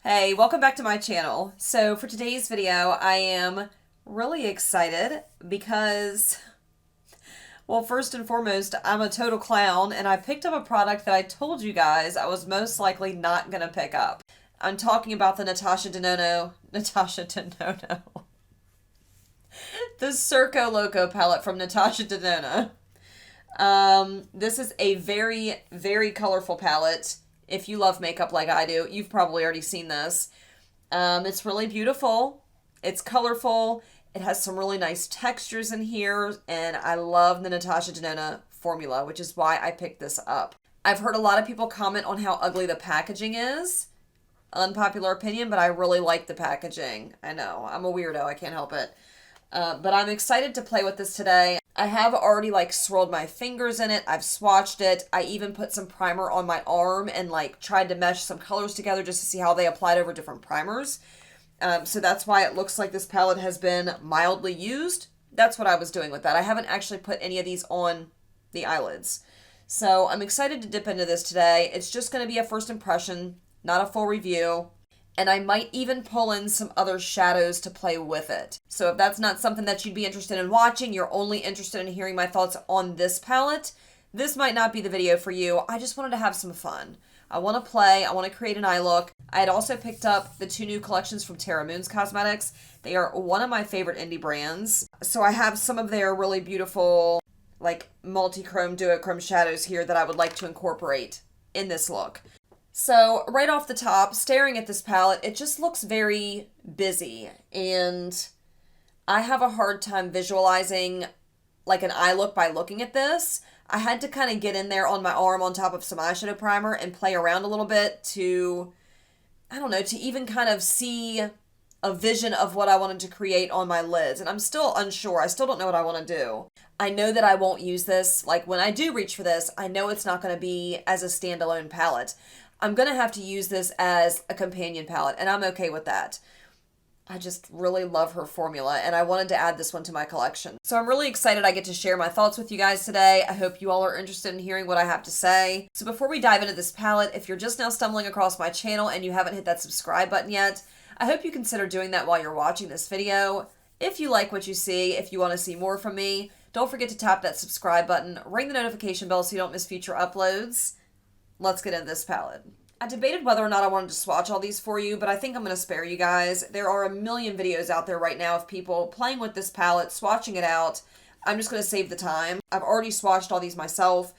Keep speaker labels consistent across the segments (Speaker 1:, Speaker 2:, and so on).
Speaker 1: Hey, welcome back to my channel. So for today's video, I am really excited because, well, first and foremost, I'm a total clown and I picked up a product that I told you guys I was most likely not going to pick up. I'm talking about the Natasha Denona, the Circo Loco palette from Natasha Denona. This is a very, very colorful palette. If you love makeup like I do, you've probably already seen this. It's really beautiful. It's colorful. It has some really nice textures in here, and I love the Natasha Denona formula, which is why I picked this up. I've heard a lot of people comment on how ugly the packaging is. Unpopular opinion, but I really like the packaging. I know, I'm a weirdo, I can't help it. But I'm excited to play with this today. I have already swirled my fingers in it. I've swatched it. I even put some primer on my arm and tried to mesh some colors together just to see how they applied over different primers. So that's why it looks like this palette has been mildly used. That's what I was doing with that. I haven't actually put any of these on the eyelids. So I'm excited to dip into this today. It's just going to be a first impression, not a full review. And I might even pull in some other shadows to play with it. So if that's not something that you'd be interested in watching, you're only interested in hearing my thoughts on this palette, this might not be the video for you. I just wanted to have some fun. I want to play, I want to create an eye look. I had also picked up the 2 new collections from Terra Cosmetics. They are one of my favorite indie brands. So I have some of their really beautiful, multi-chrome, duochrome shadows here that I would like to incorporate in this look. So right off the top, staring at this palette, it just looks very busy, and I have a hard time visualizing an eye look by looking at this. I had to kind of get in there on my arm on top of some eyeshadow primer and play around a little bit to, to even kind of see a vision of what I wanted to create on my lids. And I'm still unsure. I still don't know what I want to do. I know that I won't use this. When I do reach for this, I know it's not going to be as a standalone palette. I'm going to have to use this as a companion palette, and I'm okay with that. I just really love her formula, and I wanted to add this one to my collection. So I'm really excited I get to share my thoughts with you guys today. I hope you all are interested in hearing what I have to say. So before we dive into this palette, if you're just now stumbling across my channel and you haven't hit that subscribe button yet, I hope you consider doing that while you're watching this video. If you like what you see, if you want to see more from me, don't forget to tap that subscribe button, ring the notification bell so you don't miss future uploads. Let's get into this palette. I debated whether or not I wanted to swatch all these for you, but I think I'm going to spare you guys. There are a million videos out there right now of people playing with this palette, swatching it out. I'm just going to save the time. I've already swatched all these myself.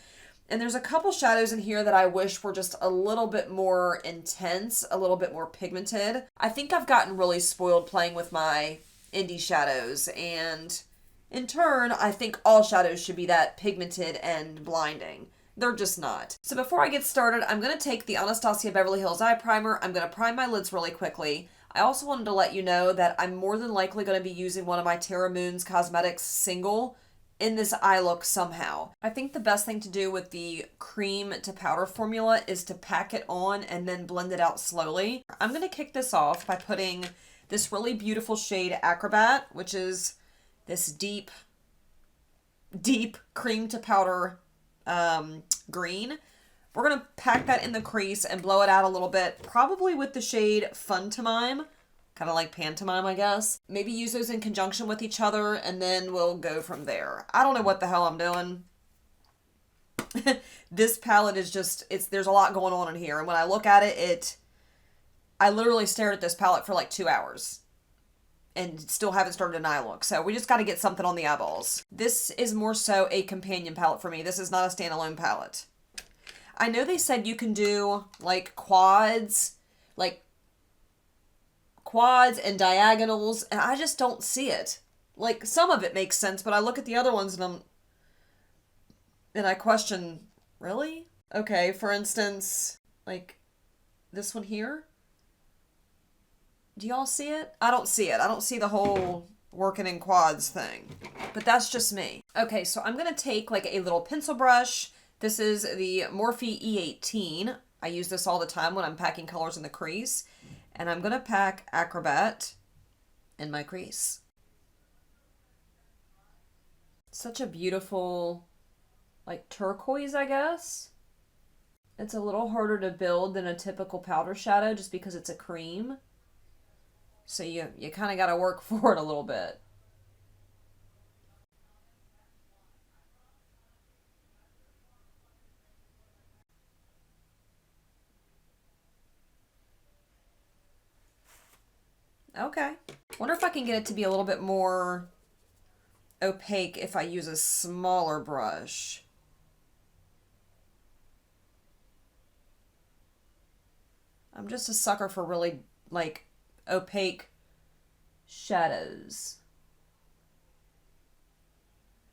Speaker 1: And there's a couple shadows in here that I wish were just a little bit more intense, a little bit more pigmented. I think I've gotten really spoiled playing with my indie shadows, and in turn, I think all shadows should be that pigmented and blinding. They're just not. So before I get started, I'm going to take the Anastasia Beverly Hills Eye Primer. I'm going to prime my lids really quickly. I also wanted to let you know that I'm more than likely going to be using one of my Terra Cosmetics single in this eye look somehow. I think the best thing to do with the cream to powder formula is to pack it on and then blend it out slowly. I'm going to kick this off by putting this really beautiful shade Acrobat, which is this deep cream to powder green. We're going to pack that in the crease and blow it out a little bit, probably with the shade Fun-to-Mime, kind of like Pantomime, I guess. Maybe use those in conjunction with each other, and then we'll go from there. I don't know what the hell I'm doing. This palette is just, there's a lot going on in here, and when I look at it, I literally stared at this palette for 2 hours. And still haven't started an eye look. So we just got to get something on the eyeballs. This is more so a companion palette for me. This is not a standalone palette. I know they said you can do quads and diagonals, and I just don't see it. Some of it makes sense, but I look at the other ones and I question, really? Okay, for instance, this one here. Do y'all see it? I don't see it. I don't see the whole working in quads thing. But that's just me. Okay, so I'm going to take a little pencil brush. This is the Morphe E18. I use this all the time when I'm packing colors in the crease. And I'm going to pack Acrobat in my crease. Such a beautiful, turquoise, I guess. It's a little harder to build than a typical powder shadow just because it's a cream. So you kind of got to work for it a little bit. Okay. Wonder if I can get it to be a little bit more opaque if I use a smaller brush. I'm just a sucker for really, like, opaque shadows.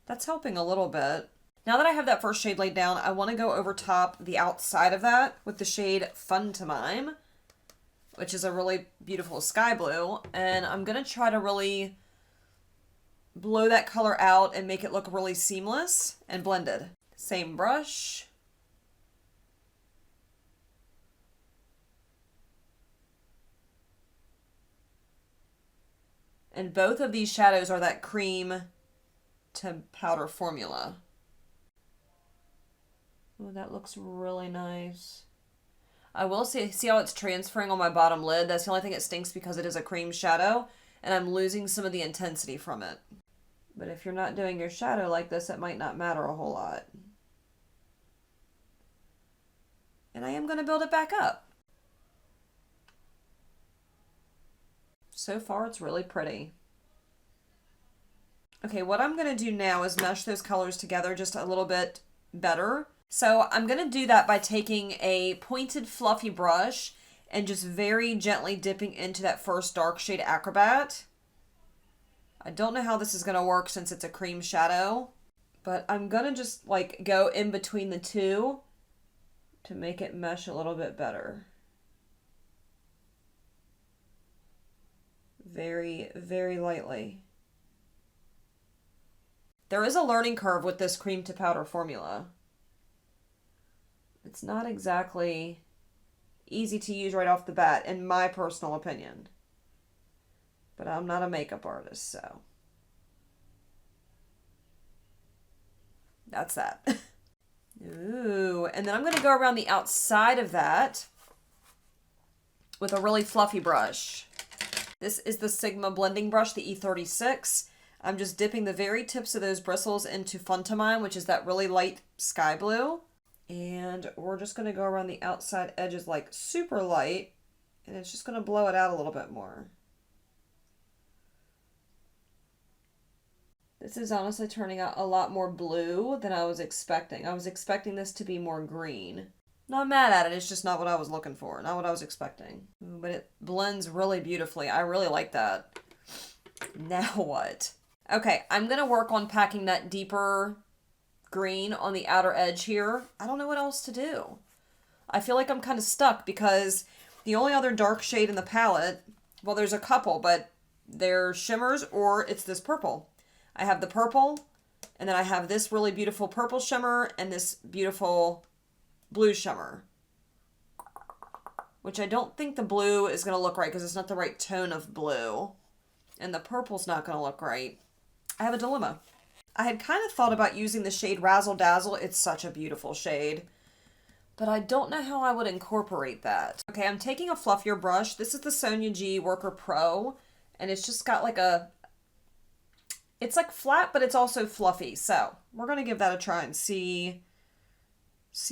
Speaker 1: That's helping a little bit. Now that I have that first shade laid down, I want to go over top the outside of that with the shade Fun to Mime, which is a really beautiful sky blue. And I'm going to try to really blow that color out and make it look really seamless and blended. Same brush. And both of these shadows are that cream to powder formula. Oh, that looks really nice. I will see how it's transferring on my bottom lid. That's the only thing that stinks because it is a cream shadow and I'm losing some of the intensity from it. But if you're not doing your shadow like this, it might not matter a whole lot. And I am going to build it back up. So far, it's really pretty. Okay, what I'm going to do now is mesh those colors together just a little bit better. So I'm going to do that by taking a pointed fluffy brush and just very gently dipping into that first dark shade Acrobat. I don't know how this is going to work since it's a cream shadow, but I'm going to just like go in between the two to make it mesh a little bit better. Very, very lightly. There is a learning curve with this cream to powder formula. It's not exactly easy to use right off the bat, in my personal opinion. But I'm not a makeup artist, so. That's that. Ooh, and then I'm going to go around the outside of that with a really fluffy brush. This is the Sigma blending brush, the E36. I'm just dipping the very tips of those bristles into Fun to Mime, which is that really light sky blue. And we're just going to go around the outside edges like super light. And it's just going to blow it out a little bit more. This is honestly turning out a lot more blue than I was expecting. I was expecting this to be more green. Not mad at it, it's just not what I was looking for. Not what I was expecting. But it blends really beautifully. I really like that. Now what? Okay, I'm going to work on packing that deeper green on the outer edge here. I don't know what else to do. I feel like I'm kind of stuck because the only other dark shade in the palette, well, there's a couple, but they're shimmers or it's this purple. I have the purple, and then I have this really beautiful purple shimmer and this beautiful blue shimmer. Which I don't think the blue is going to look right because it's not the right tone of blue. And the purple's not going to look right. I have a dilemma. I had kind of thought about using the shade Razzle Dazzle. It's such a beautiful shade. But I don't know how I would incorporate that. Okay, I'm taking a fluffier brush. This is the Sonia G Worker Pro. And it's just got like a... It's like flat, but it's also fluffy. So we're going to give that a try and see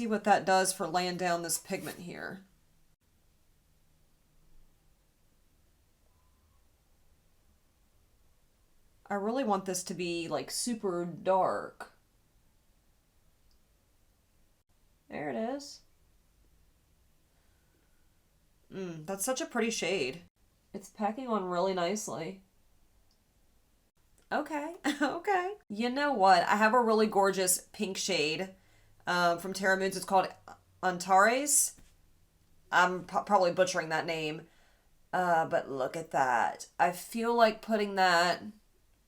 Speaker 1: what that does for laying down this pigment here. I really want this to be like super dark. There it is. That's such a pretty shade. It's packing on really nicely. Okay, okay. You know what? I have a really gorgeous pink shade from Terra. It's called Antares. I'm probably butchering that name. But look at that. I feel like putting that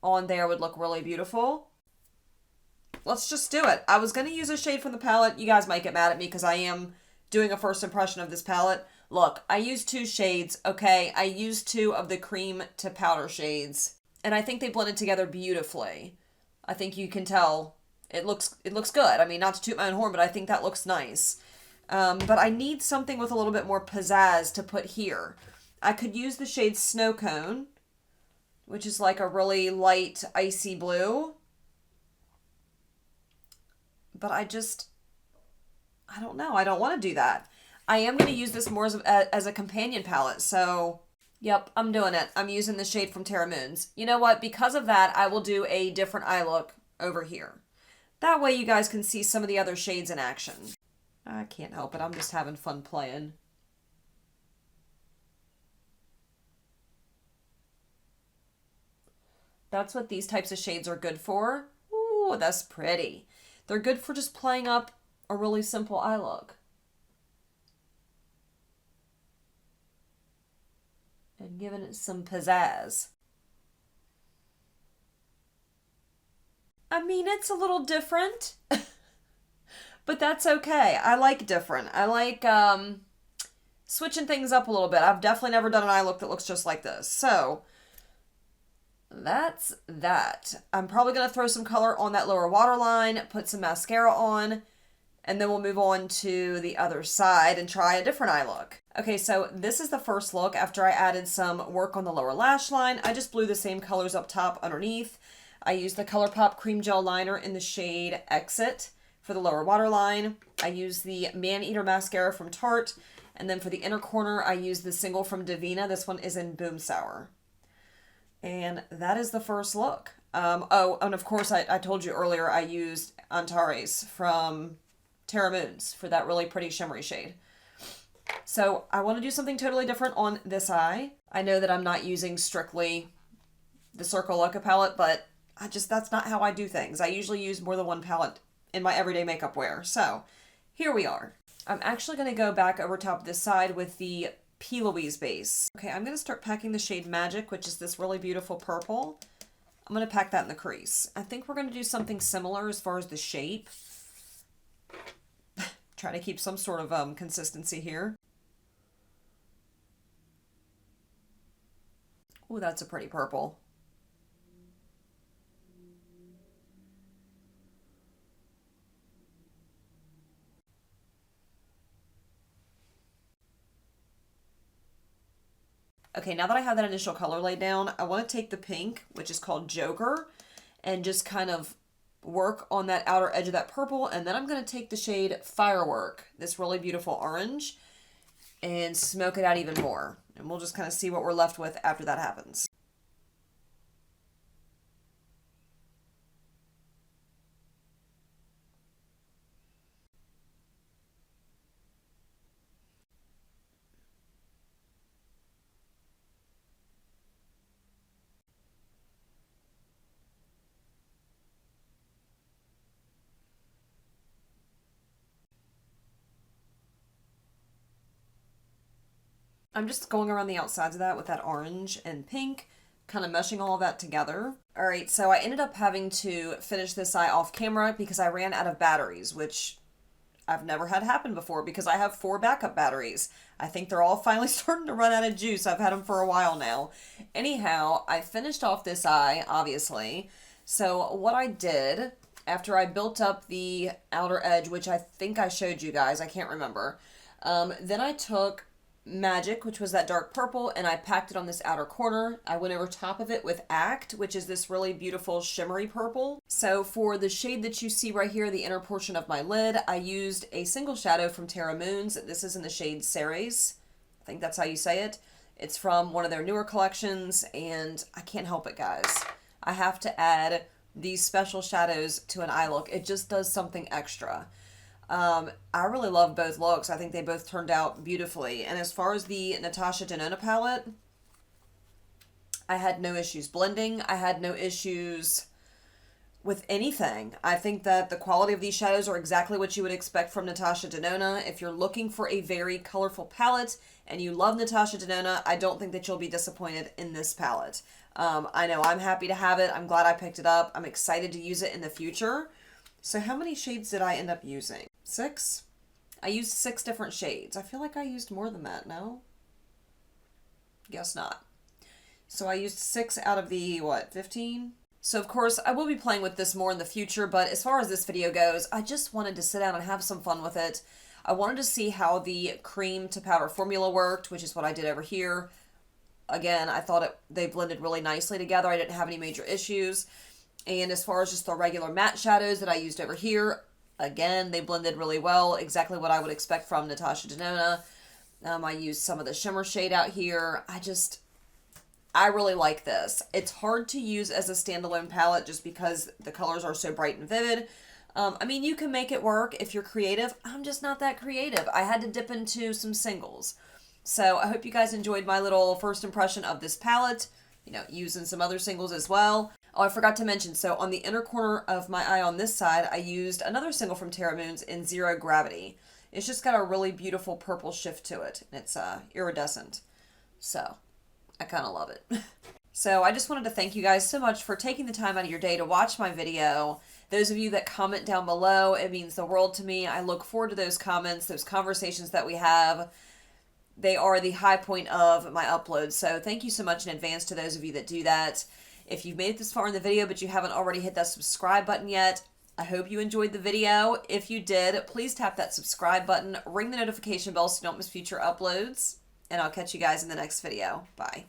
Speaker 1: on there would look really beautiful. Let's just do it. I was going to use a shade from the palette. You guys might get mad at me because I am doing a first impression of this palette. Look, I used 2 shades, okay? I used 2 of the cream to powder shades. And I think they blended together beautifully. I think you can tell it looks good. I mean, not to toot my own horn, but I think that looks nice. But I need something with a little bit more pizzazz to put here. I could use the shade Snow Cone, which is like a really light icy blue. But I don't know. I don't want to do that. I am going to use this more as a companion palette. So, yep, I'm doing it. I'm using the shade from Terra Moons. You know what? Because of that, I will do a different eye look over here. That way you guys can see some of the other shades in action. I can't help it. I'm just having fun playing. That's what these types of shades are good for. Ooh, that's pretty. They're good for just playing up a really simple eye look. And giving it some pizzazz. I mean, it's a little different. But that's okay. I like different. I like switching things up a little bit. I've definitely never done an eye look that looks just like this. So that's that. I'm probably going to throw some color on that lower waterline, put some mascara on, and then we'll move on to the other side and try a different eye look. Okay, so this is the first look after I added some work on the lower lash line. I just blew the same colors up top underneath. I used the ColourPop Cream Gel Liner in the shade Exit for the lower waterline. I used the Man-Eater Mascara from Tarte. And then for the inner corner, I used the single from Davina. This one is in Boom Sour. And that is the first look. Oh, and of course, I told you earlier I used Antares from Terra Moons for that really pretty shimmery shade. So I want to do something totally different on this eye. I know that I'm not using strictly the Circo Loco palette, but that's not how I do things. I usually use more than one palette in my everyday makeup wear. So here we are. I'm actually going to go back over top this side with the P. Louise base. Okay, I'm going to start packing the shade Magic, which is this really beautiful purple. I'm going to pack that in the crease. I think we're going to do something similar as far as the shape. Try to keep some sort of consistency here. Ooh, that's a pretty purple. Okay, now that I have that initial color laid down, I want to take the pink, which is called Joker, and just kind of work on that outer edge of that purple. And then I'm going to take the shade Firework, this really beautiful orange, and smoke it out even more. And we'll just kind of see what we're left with after that happens. I'm just going around the outsides of that with that orange and pink, kind of meshing all of that together. All right, so I ended up having to finish this eye off camera because I ran out of batteries, which I've never had happen before because I have 4 backup batteries. I think they're all finally starting to run out of juice. I've had them for a while now. Anyhow, I finished off this eye, obviously. So what I did after I built up the outer edge, which I think I showed you guys, I can't remember. Then I took Magic, which was that dark purple, and I packed it on this outer corner. I went over top of it with Act, which is this really beautiful shimmery purple. So for the shade that you see right here, the inner portion of my lid, I used a single shadow from Terra Moons. This is in the shade Ceres. I think that's how you say it. It's from one of their newer collections, and I can't help it, guys. I have to add these special shadows to an eye look. It just does something extra. I really love both looks. I think they both turned out beautifully. And as far as the Natasha Denona palette, I had no issues blending. I had no issues with anything. I think that the quality of these shadows are exactly what you would expect from Natasha Denona. If you're looking for a very colorful palette and you love Natasha Denona, I don't think that you'll be disappointed in this palette. I know I'm happy to have it. I'm glad I picked it up. I'm excited to use it in the future. So how many shades did I end up using? 6? I used 6 different shades. I feel like I used more than that, no? Guess not. So I used 6 out of the, 15? So of course, I will be playing with this more in the future, but as far as this video goes, I just wanted to sit down and have some fun with it. I wanted to see how the cream to powder formula worked, which is what I did over here. Again, I thought they blended really nicely together. I didn't have any major issues. And as far as just the regular matte shadows that I used over here, again, they blended really well. Exactly what I would expect from Natasha Denona. I used some of the shimmer shade out here. I really like this. It's hard to use as a standalone palette just because the colors are so bright and vivid. I mean, you can make it work if you're creative. I'm just not that creative. I had to dip into some singles. So I hope you guys enjoyed my little first impression of this palette, using some other singles as well. Oh, I forgot to mention, so on the inner corner of my eye on this side, I used another single from Terra in Zero Gravity. It's just got a really beautiful purple shift to it. It's iridescent. So I kind of love it. So I just wanted to thank you guys so much for taking the time out of your day to watch my video. Those of you that comment down below, it means the world to me. I look forward to those comments, those conversations that we have. They are the high point of my uploads. So thank you so much in advance to those of you that do that. If you've made it this far in the video but you haven't already hit that subscribe button yet, I hope you enjoyed the video. If you did, please tap that subscribe button, ring the notification bell so you don't miss future uploads, and I'll catch you guys in the next video. Bye.